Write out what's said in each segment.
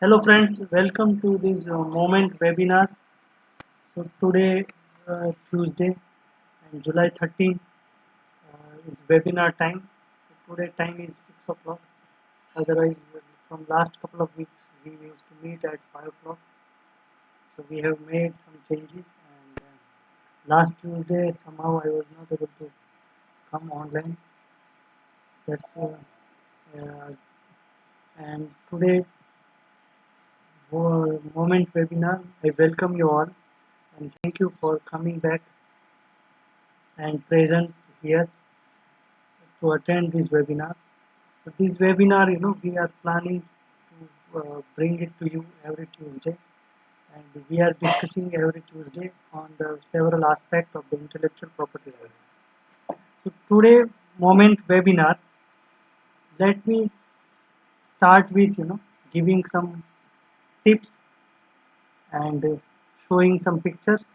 Hello friends, welcome to this Moment webinar. So today, Tuesday and July 13th is webinar time. So today time is 6 o'clock. Otherwise, from last couple of weeks we used to meet at 5 o'clock. So we have made some changes and last Tuesday somehow I was not able to come online. That's uh, and today Moment webinar. I welcome you all and thank you for coming back and present here to attend this webinar. So this webinar, we are planning to bring it to you every Tuesday, and we are discussing every Tuesday on the several aspects of the intellectual property rights. So today, moment webinar, let me start with giving some tips and showing some pictures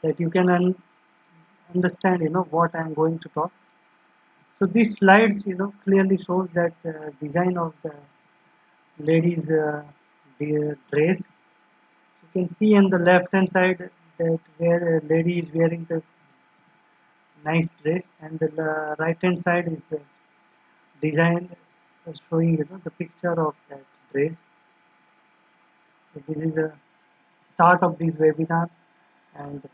that you can understand what I am going to talk. So these slides clearly shows that design of the ladies dress. You can see on the left hand side that where a lady is wearing the nice dress, and the right hand side is design showing the picture of that dress. So this is a start of this webinar, and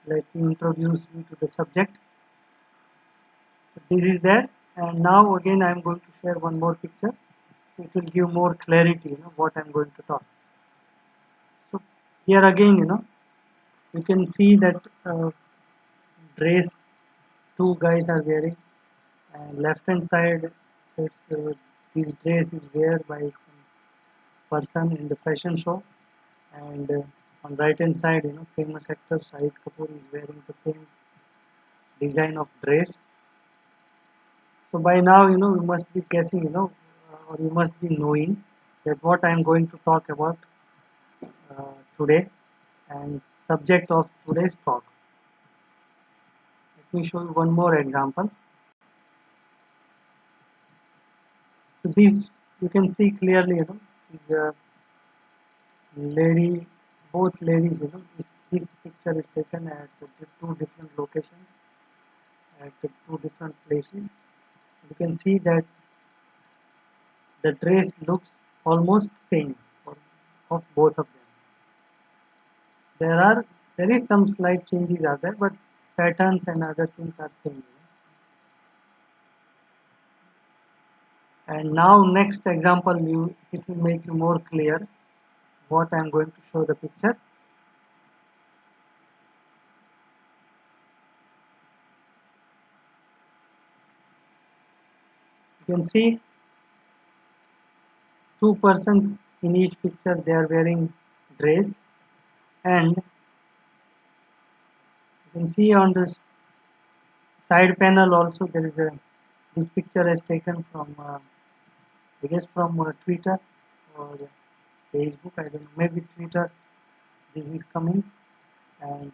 let me introduce you to the subject. So this is there, and now again I am going to share one more picture. So it will give more clarity, what I am going to talk. So here again, you can see that dress two guys are wearing, and left hand side it's this dress is wear by some person in the fashion show, and on right hand side famous actor Shahid Kapoor is wearing the same design of dress. So by now you must be guessing or you must be knowing that what I am going to talk about today, and subject of today's talk. Let me show you one more example. So this you can see clearly, is a lady, both ladies, this picture is taken at the two different locations, at the two different places. You can see that the dress looks almost same for of both of them. There is some slight changes are there, but patterns and other things are same. And now next example, it will make you more clear what I am going to show the picture. You can see two persons in each picture, they are wearing dress, and you can see on this side panel also there is a this picture is taken from I guess from Twitter or Facebook, I don't know, maybe Twitter this is coming, and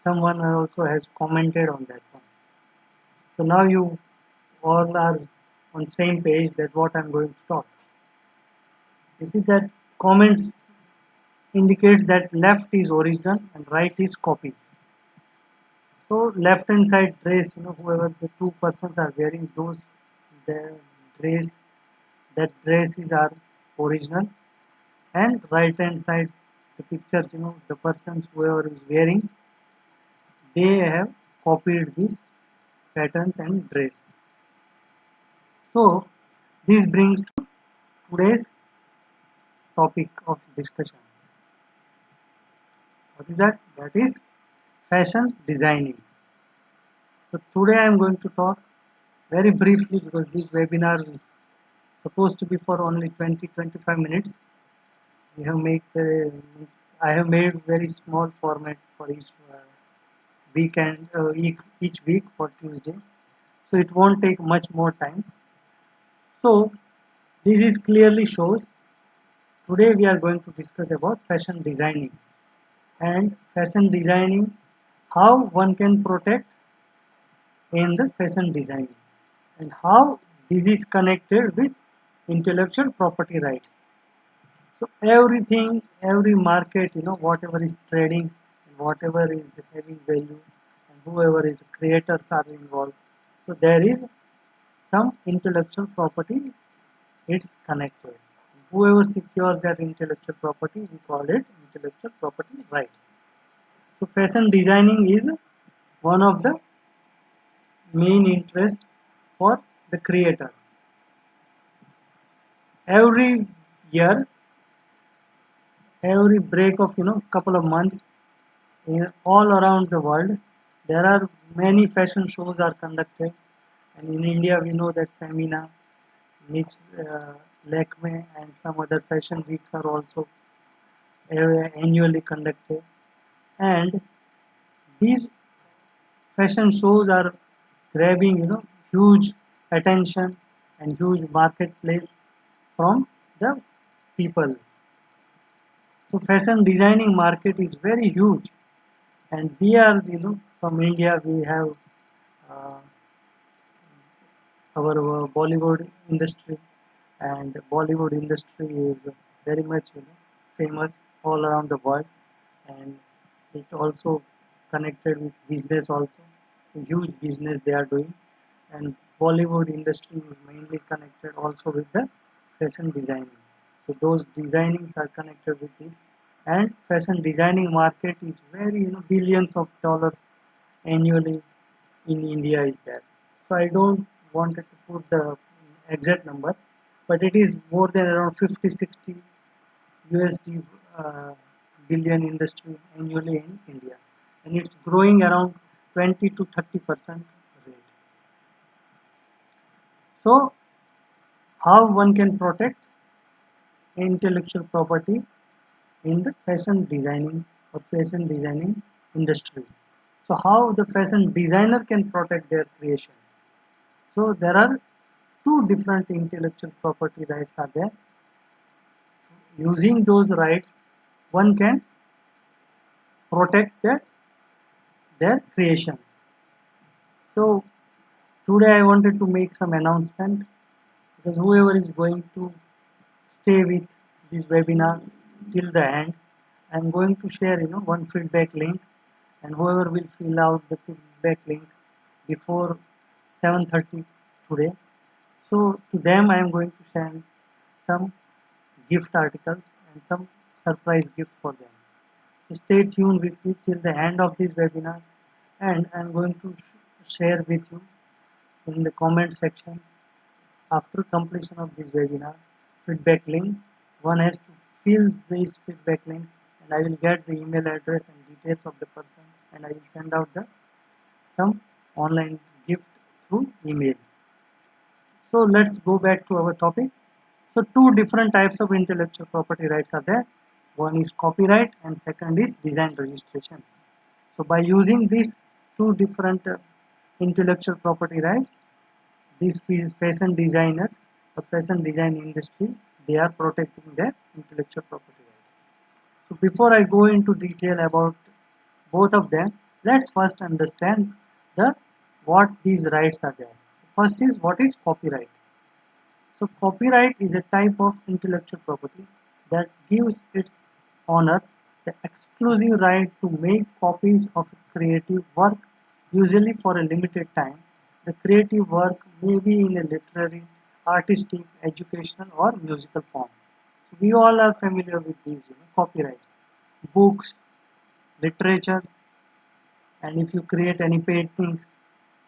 someone also has commented on that one. So now you all are on same page that what I'm going to talk. You see that comments indicates that left is original and right is copy. So left hand side dress, whoever the two persons are wearing those, the dress, that dresses are original, and right hand side the pictures, the persons whoever is wearing, they have copied these patterns and dress. So this brings to today's topic of discussion. What is that? That is fashion designing. So today I am going to talk very briefly because this webinar is supposed to be for only 20-25 minutes. We have made I have made very small format for each weekend, each week for Tuesday, so it won't take much more time. So this is clearly shows today we are going to discuss about fashion designing, and fashion designing, how one can protect in the fashion designing, and how this is connected with intellectual property rights. So everything, every market, whatever is trading, whatever is having value, and whoever is creators are involved. So there is some intellectual property, it's connected. Whoever secures that intellectual property, we call it intellectual property rights. So fashion designing is one of the main interest for the creator. Every year, every break of couple of months, all around the world, there are many fashion shows are conducted, and in India we know that Femina, Niche, Lakme, and some other fashion weeks are also annually conducted, and these fashion shows are grabbing huge attention and huge marketplace from the people. So fashion designing market is very huge, and we are from India we have uh, our Bollywood industry, and Bollywood industry is very much famous all around the world, and it also connected with business also, a huge business they are doing, and Bollywood industry is mainly connected also with the fashion designing. So those designings are connected with this, and fashion designing market is very billions of dollars annually in India is there. So I don't wanted to put the exact number, but it is more than around 50-60 USD billion industry annually in India, and it's growing around 20 to 30% rate. So how one can protect intellectual property in the fashion designing or fashion designing industry? So how the fashion designer can protect their creations? So there are two different intellectual property rights are there. Using those rights, one can protect their creations. So today I wanted to make some announcement, because whoever is going to stay with this webinar till the end, I'm going to share one feedback link, and whoever will fill out the feedback link before 7:30 today, so to them I am going to send some gift articles and some surprise gift for them. So stay tuned with me till the end of this webinar, and I'm going to share with you in the comment section after completion of this webinar feedback link. One has to fill this feedback link, and I will get the email address and details of the person, and I will send out the some online gift through email. So let's go back to our topic. So two different types of intellectual property rights are there. One is copyright and second is design registrations. So by using these two different intellectual property rights, these fashion designers, the fashion design industry, they are protecting their intellectual property rights. So before I go into detail about both of them, let's first understand the what these rights are there. First is what is copyright. So copyright is a type of intellectual property that gives its owner the exclusive right to make copies of a creative work, usually for a limited time. The creative work may be in a literary, artistic, educational, or musical form. So we all are familiar with these copyrights. Books, literatures, and if you create any paintings,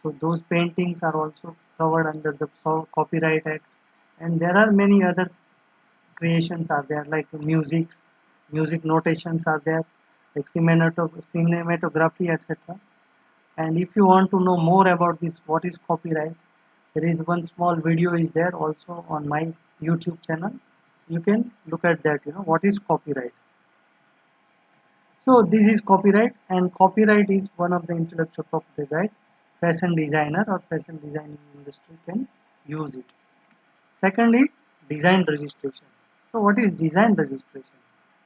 so those paintings are also covered under the Copyright Act. And there are many other creations are there, like music notations are there, like cinematography, etc. And if you want to know more about this, what is copyright, there is one small video is there also on my YouTube channel. You can look at that, what is copyright. So this is copyright, and copyright is one of the intellectual property right. Fashion designer or fashion designing industry can use it. Second is design registration. So what is design registration?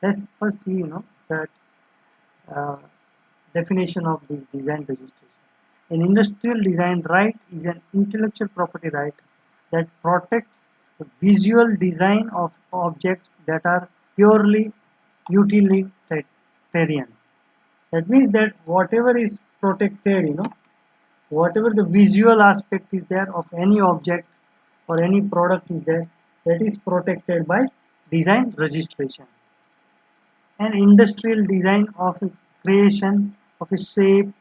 Let's first see, that uh, definition of this design registration. An industrial design right is an intellectual property right that protects the visual design of objects that are purely utilitarian. That means that whatever is protected, whatever the visual aspect is there of any object or any product is there, that is protected by design registration. And industrial design of a creation of a shape,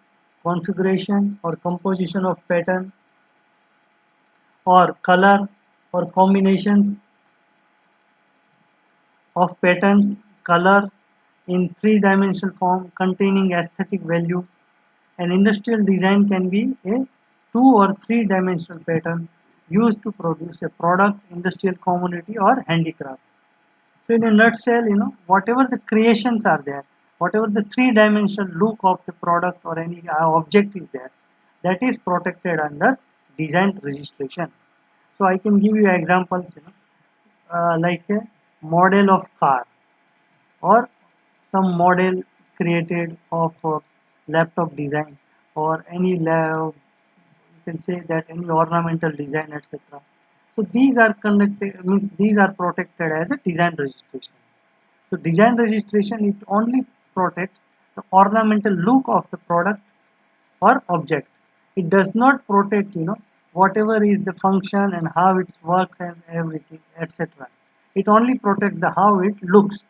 configuration or composition of pattern or color or combinations of patterns, color in three-dimensional form containing aesthetic value. An industrial design can be a two or three-dimensional pattern used to produce a product, industrial commodity or handicraft. So in a nutshell, whatever the creations are there, whatever the three-dimensional look of the product or any object is there, that is protected under design registration. So I can give you examples, like a model of car or some model created of laptop design or any you can say that any ornamental design, etc. So these are conducted means these are protected as a design registration. So design registration, it only protects the ornamental look of the product or object. It does not protect, whatever is the function and how it works and everything, etc. It only protects the how it looks.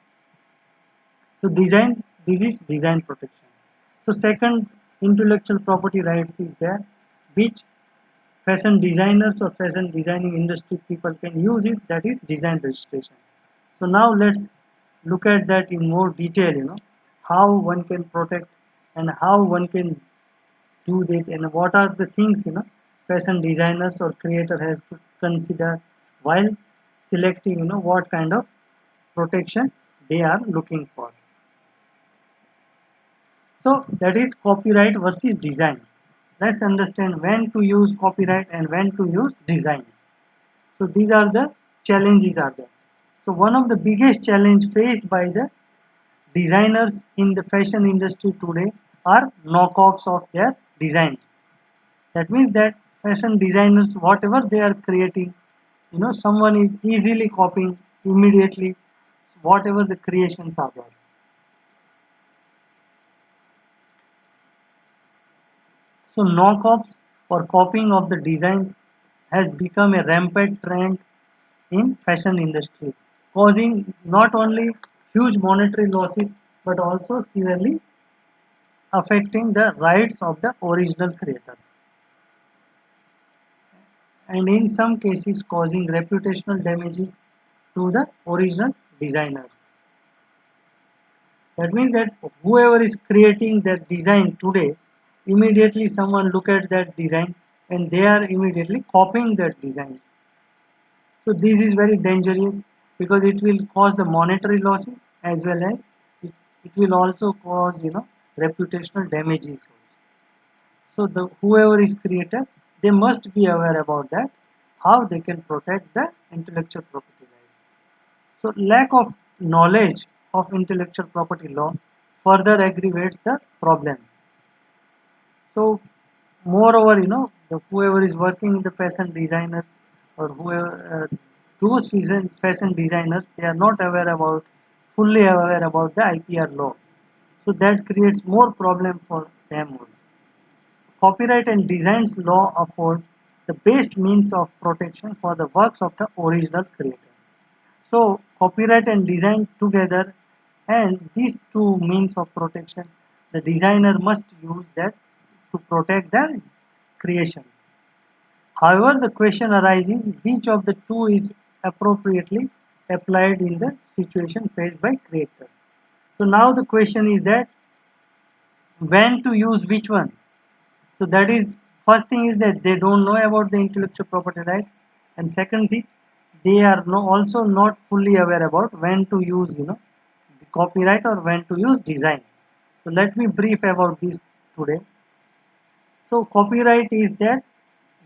So this is design protection. So second, intellectual property rights is there, which fashion designers or fashion designing industry people can use it. That is design registration. So now let's look at that in more detail. How one can protect and how one can do that, and what are the things fashion designers or creator has to consider while selecting what kind of protection they are looking for. So that is copyright versus design. Let's understand when to use copyright and when to use design. So these are the challenges are there. So one of the biggest challenge faced by the designers in the fashion industry today are knockoffs of their designs. That means that fashion designers, whatever they are creating, someone is easily copying immediately whatever the creations are there. So knockoffs or copying of the designs has become a rampant trend in fashion industry, causing not only huge monetary losses but also severely affecting the rights of the original creators, and in some cases causing reputational damages to the original designers. That means that whoever is creating that design today, immediately someone look at that design and they are immediately copying that design. So this is very dangerous because it will cause the monetary losses as well as it will also cause reputational damages. So the whoever is creator, they must be aware about that, how they can protect the intellectual property rights. So lack of knowledge of intellectual property law further aggravates the problem. So moreover, the whoever is working in the fashion designer or whoever those fashion designers, they are not aware about fully aware about the IPR law. So that creates more problem for them also. Copyright and designs law afford the best means of protection for the works of the original creator. So copyright and design together, and these two means of protection, the designer must use that to protect their creations. However, the question arises which of the two is appropriately applied in the situation faced by creator. So now the question is that when to use which one. So that is first thing is that they don't know about the intellectual property right, and second thing they are also not fully aware about when to use the copyright or when to use design. So let me brief about this today. So copyright is that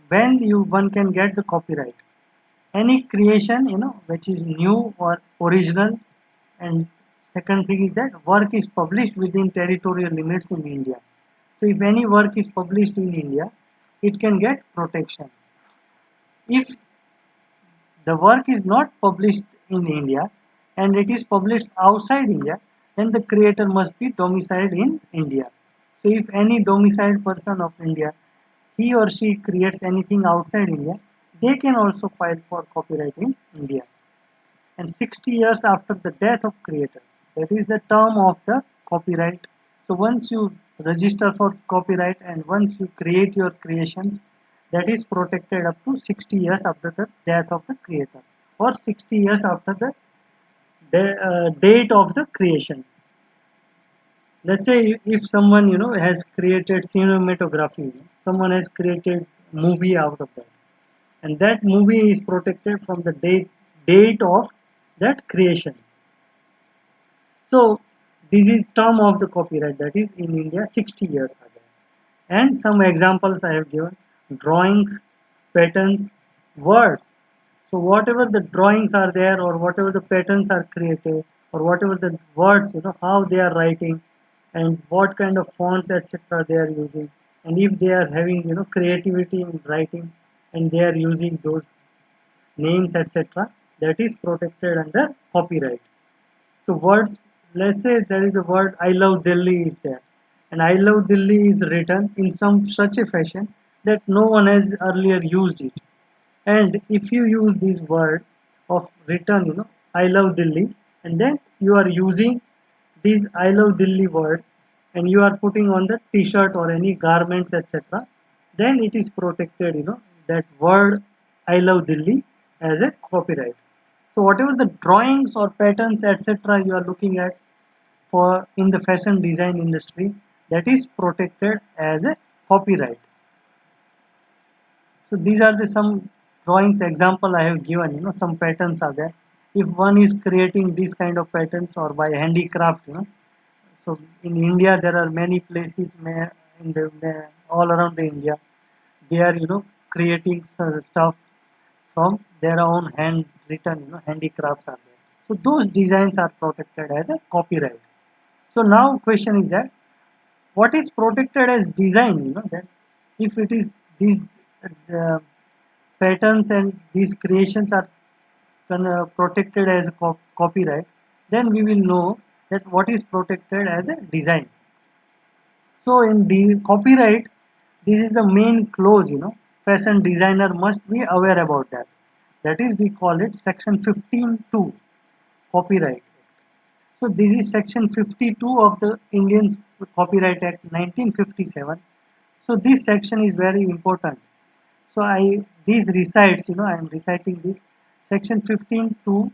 when one can get the copyright any creation which is new or original, and second thing is that work is published within territorial limits in India. So if any work is published in India, it can get protection. If the work is not published in India and it is published outside India, then the creator must be domiciled in India. So if any domiciled person of India, he or she creates anything outside India, they can also file for copyright in India. And 60 years after the death of creator, that is the term of the copyright. So once you register for copyright and once you create your creations, that is protected up to 60 years after the death of the creator, or 60 years after the date of the creations. Let's say if someone has created cinematography, someone has created movie out of that, and that movie is protected from the date of that creation. So this is term of the copyright, that is in India 60 years are there. And some examples I have given: drawings, patterns, words. So whatever the drawings are there, or whatever the patterns are created, or whatever the words, how they are writing, and what kind of fonts, etc. they are using, and if they are having creativity in writing, and they are using those names, etc., that is protected under copyright. So words, let's say there is a word I love Delhi is there, and I love Delhi is written in some such a fashion that no one has earlier used it. And if you use this word of written, I love Delhi, and then you are using this I love Delhi word, and you are putting on the t-shirt or any garments, etc., then it is protected, that word I love Delhi as a copyright. So whatever the drawings or patterns, etc., you are looking at for in the fashion design industry, that is protected as a copyright. So these are the some drawings example I have given. Some patterns are there. If one is creating these kind of patterns or by handicraft, so in India there are many places all around the India. They are creating stuff from their own handwritten handicrafts are there. So those designs are protected as a copyright. So now question is that what is protected as design? That if it is these uh, patterns and these creations are protected as a copyright, then we will know that what is protected as a design. So in the copyright, this is the main clause, fashion designer must be aware about that. That is, we call it section 15(2) copyright. So this is section 52 of the Indian Copyright Act 1957. So this section is very important. So these recites, I am reciting this section 15(2),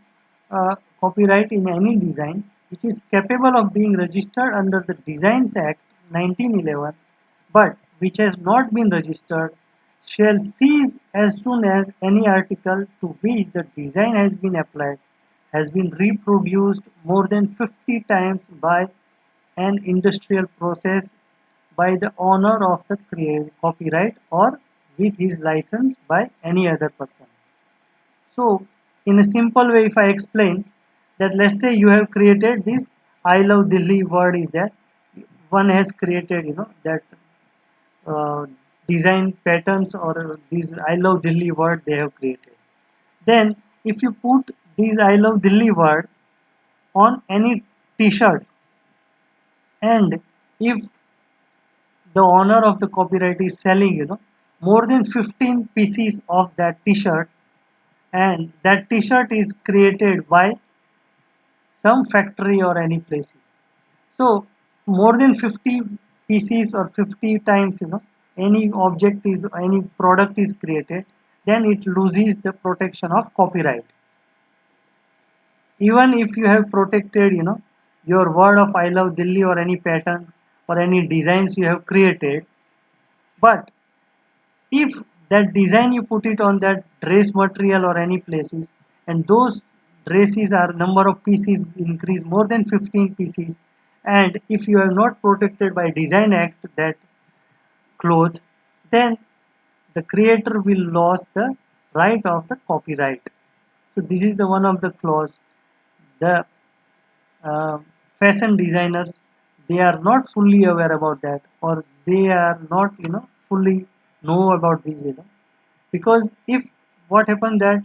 copyright in any design which is capable of being registered under the Designs Act 1911, but which has not been registered, shall cease as soon as any article to which the design has been applied has been reproduced more than 50 times by an industrial process by the owner of the copyright or with his license by any other person. So in a simple way, if I explain that, let's say you have created this I love Delhi word is there. One has created, that uh, design patterns or these I love Delhi word they have created. Then if you put these I love Delhi word on any t-shirts, and if the owner of the copyright is selling more than 15 pieces of that t-shirts, and that t-shirt is created by some factory or any places, so more than 50 pieces or 50 times any object is any product is created, then it loses the protection of copyright. Even if you have protected your word of I love Delhi or any patterns or any designs you have created, but if that design you put it on that dress material or any places, and those dresses are number of pieces increase more than 15 pieces, and if you are not protected by Design Act that cloth, then the creator will lose the right of the copyright. So this is the one of the clause. The uh, fashion designers, they are not fully aware about that, or they are not fully know about these because if what happened that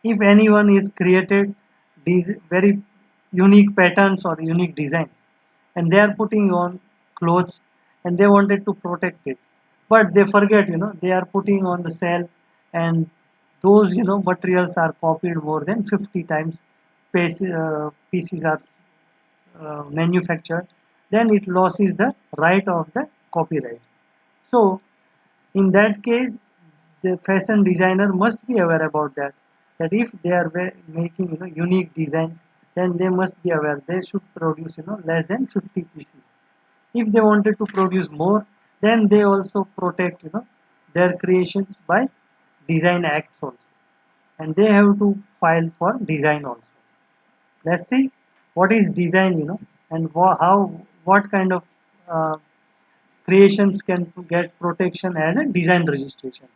if anyone is created these very unique patterns or unique designs, and they are putting on clothes and they wanted to protect it, but they forget, they are putting on the sale, and those, materials are copied more than 50 times. Pieces are manufactured, then it loses the right of the copyright. So in that case, the fashion designer must be aware about that. That if they are making, unique designs, then they must be aware they should produce, less than 50 pieces. If they wanted to produce more, then they also protect, their creations by design acts also, and they have to file for design also. Let's see what is design, and how, what kind of uh, creations can get protection as a design registration.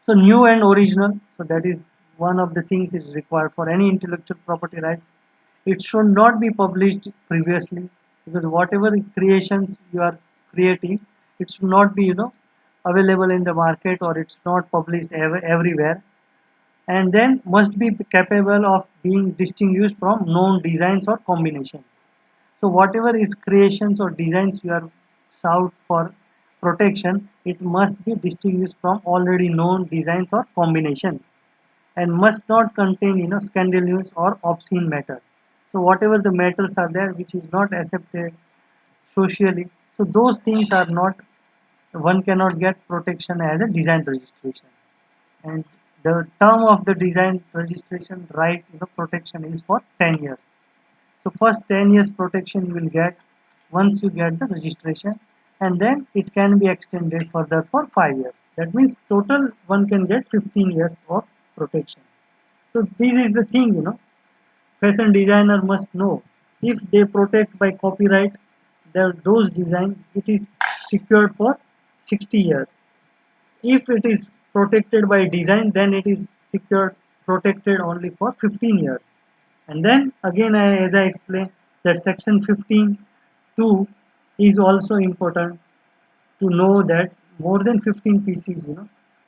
So new and original, so that is one of the things is required for any intellectual property rights. It should not be published previously, because whatever creations you are creating, it should not be, available in the market, or it's not published everywhere. And then must be capable of being distinguished from known designs or combinations. So whatever is creations or designs you are sought for protection, it must be distinguished from already known designs or combinations, and must not contain, scandalous or obscene matter. So whatever the matters are there which is not accepted socially, so those things are not, one cannot get protection as a design registration. And the term of the design registration right, protection is for 10 years. So first 10 years protection you will get once you get the registration, and then it can be extended further for 5 years. That means total one can get 15 years of protection. So this is the thing, fashion designer must know. If they protect by copyright, those design, it is secured for 60 years. If it is protected by design, then it is secured, protected only for 15 years. And then again, as I explained, that section 15(2) is also important to know that more than 15 pieces,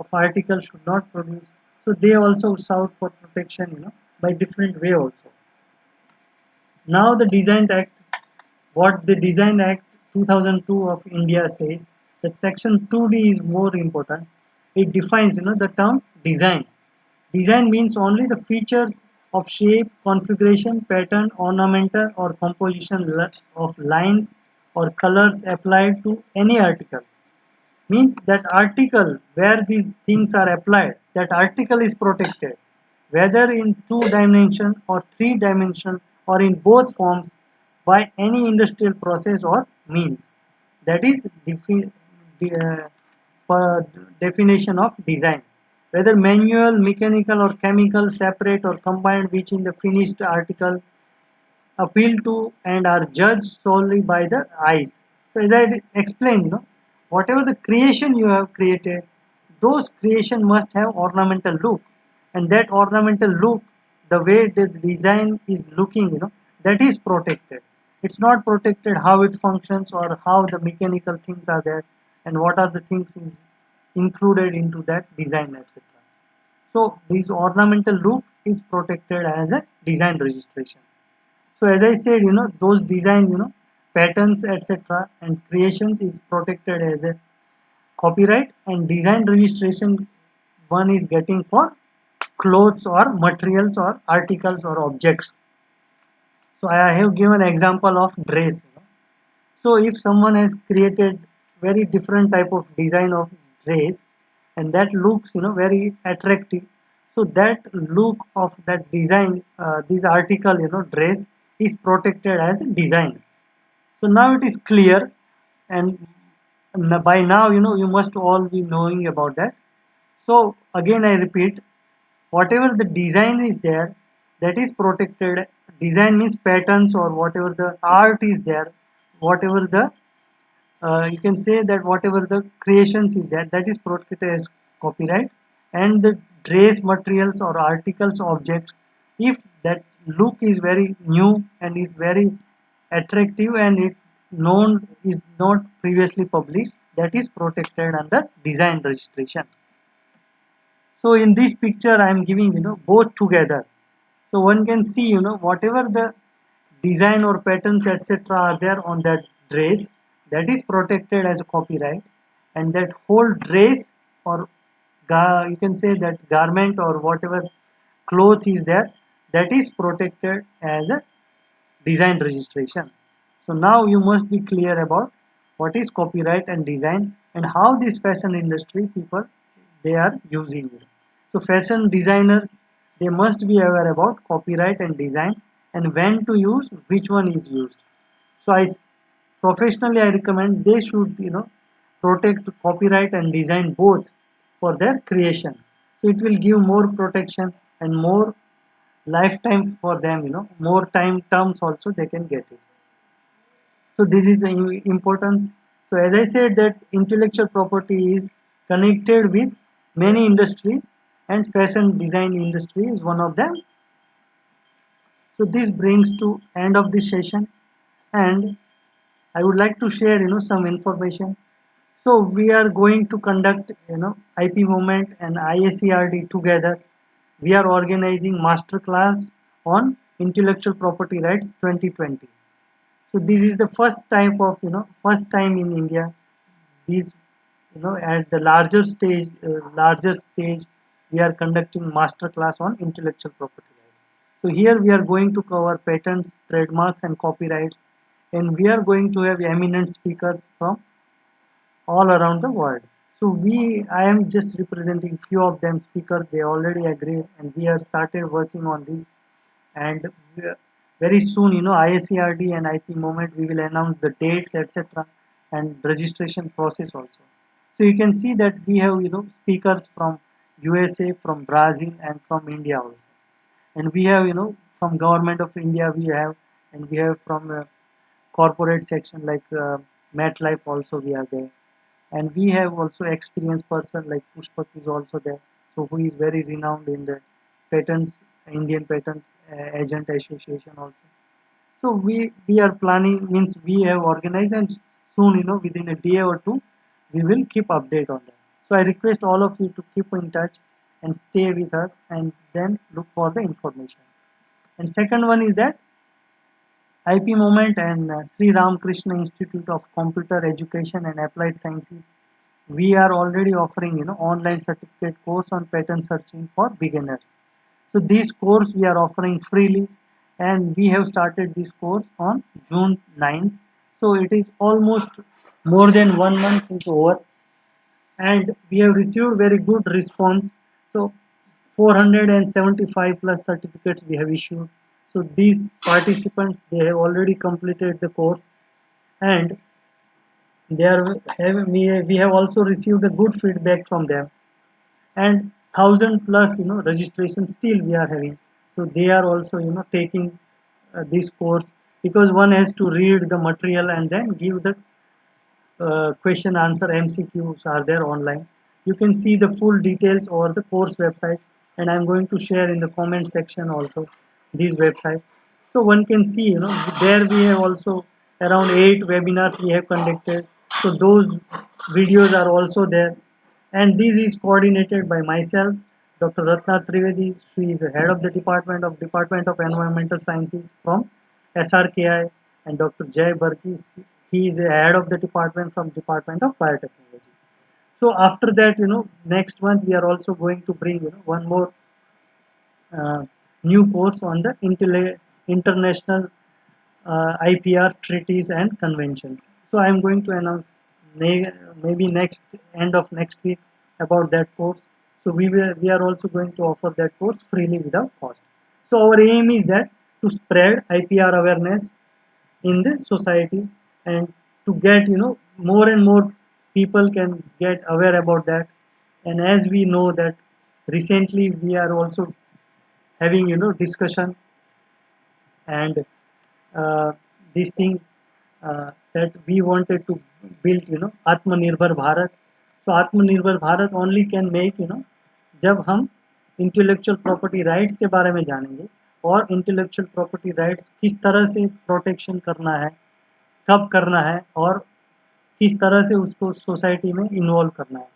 of article should not produce. So they also sought for protection, by different way also. Now the Design Act, what the Design Act 2002 of India says, that section 2D is more important. It defines, the term design. Design means only the features of shape, configuration, pattern, ornamental or composition of lines or colors applied to any article. Means that article where these things are applied, that article is protected, whether in 2 dimension or 3 dimension or in both forms, by any industrial process or means. That is definition of design, whether manual, mechanical or chemical, separate or combined, which in the finished article appeal to and are judged solely by the eyes. So as I explained, whatever the creation you have created, those creation must have ornamental look, and that ornamental look, the way the design is looking, that is protected. It's not protected how it functions or how the mechanical things are there, and what are the things is included into that design, etc. So this ornamental look is protected as a design registration. So as I said, those design, patterns, etc. and creations is protected as a copyright, and design registration one is getting for clothes or materials or articles or objects. So I have given example of dress. So if someone has created very different type of design of dress, and that looks, very attractive, so that look of that design, this article, dress is protected as a design. So now it is clear, and by now, you must all be knowing about that. So again I repeat, whatever the design is there, that is protected. Design means patterns or whatever the art is there, whatever the you can say that whatever the creations is there, that is protected as copyright. And the dress materials or articles, objects, if that look is very new and is very attractive and it known is not previously published, that is protected under design registration. So in this picture I am giving, both together. So one can see, whatever the design or patterns etc are there on that dress, that is protected as a copyright, and that whole dress or you can say that garment or whatever cloth is there, that is protected as a design registration. So now you must be clear about what is copyright and design and how this fashion industry people they are using it. So fashion designers, they must be aware about copyright and design and when to use, which one is used. So professionally I recommend they should protect copyright and design both for their creation. So it will give more protection and more lifetime for them, more time terms also they can get it. So this is the importance. So as I said that intellectual property is connected with many industries and fashion design industry is one of them. So this brings to end of this session, and I would like to share some information. So we are going to conduct IP Movement and IACRD together. We are organizing master class on intellectual property rights 2020. So this is the first time in India, these at the larger stage we are conducting master class on intellectual property rights. So here we are going to cover patents, trademarks and copyrights, and we are going to have eminent speakers from all around the world. So I am just representing few of them speakers. They already agreed and we have started working on this. And very soon, IACRD and IP Movement, we will announce the dates, etc. and registration process also. So you can see that we have, speakers from USA, from Brazil and from India also. And we have, from Government of India we have, and we have from corporate section like MetLife also we are there. And we have also experienced person like Pushpak is also there, so who is very renowned in the patents, Indian Patents Agent Association also. So we are planning, means we have organized, and soon within a day or two we will keep update on that. So I request all of you to keep in touch and stay with us and then look for the information. And second one is that IP Movement and Sri Ramakrishna Institute of Computer Education and Applied Sciences, we are already offering online certificate course on patent searching for beginners. So this course we are offering freely, and we have started this course on June 9th. So it is almost more than 1 month is over, and we have received very good response. So 475 plus certificates we have issued. So these participants, they have already completed the course, and we have also received a good feedback from them, and 1,000 plus registration still we are having. So they are also taking this course, because one has to read the material and then give the question answer MCQs are there online. You can see the full details over the course website, and I'm going to share in the comment section also this website. So one can see there we have also around 8 webinars we have conducted. So those videos are also there, and this is coordinated by myself, Dr. Ratna Trivedi. She is the head of the Department of Environmental Sciences from SRKI, and Dr. Jay Barki, he is the head of the department from Department of Biotechnology. So after that, next month we are also going to bring one more uh, new course on the international IPR treaties and conventions. So I am going to announce maybe next end of next week about that course. So we are also going to offer that course freely without cost. So our aim is that to spread IPR awareness in the society, and to get more and more people can get aware about that. And as we know that recently we are also having discussion, and this thing that we wanted to build Atmanirbhar Bharat. So Atmanirbhar Bharat only can make जब हम intellectual property rights के बारे में जानेंगे, और intellectual property rights किस तरह से प्रोटेक्शन करना है, कब करना है, और किस तरह से उसको सोसाइटी में इन्वॉल्व करना है.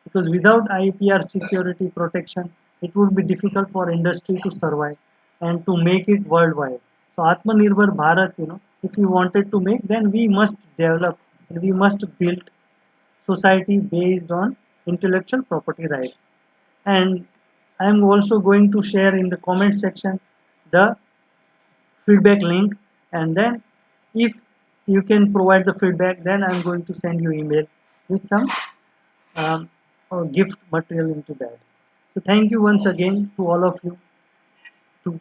Because without IPR security protection, it would be difficult for industry to survive. and to make it worldwide. So Atmanirbhar Bharat, if we wanted to make, then we must develop and we must build society based on intellectual property rights. And I am also going to share in the comment section the feedback link, and then if you can provide the feedback, then I'm going to send you email with some gift material into that. So thank you once again to all of you to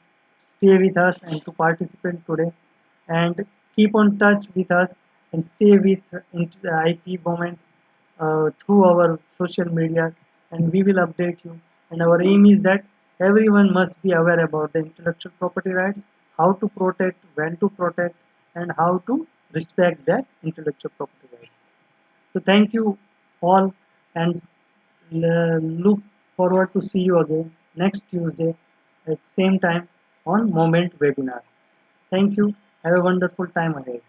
stay with us and to participate today, and keep on touch with us and stay with IP moment through our social medias, and we will update you. And our aim is that everyone must be aware about the intellectual property rights, how to protect, when to protect, and how to respect that intellectual property rights. So thank you all, and look forward to see you again next Tuesday at same time on Moment webinar. Thank you. Have a wonderful time ahead.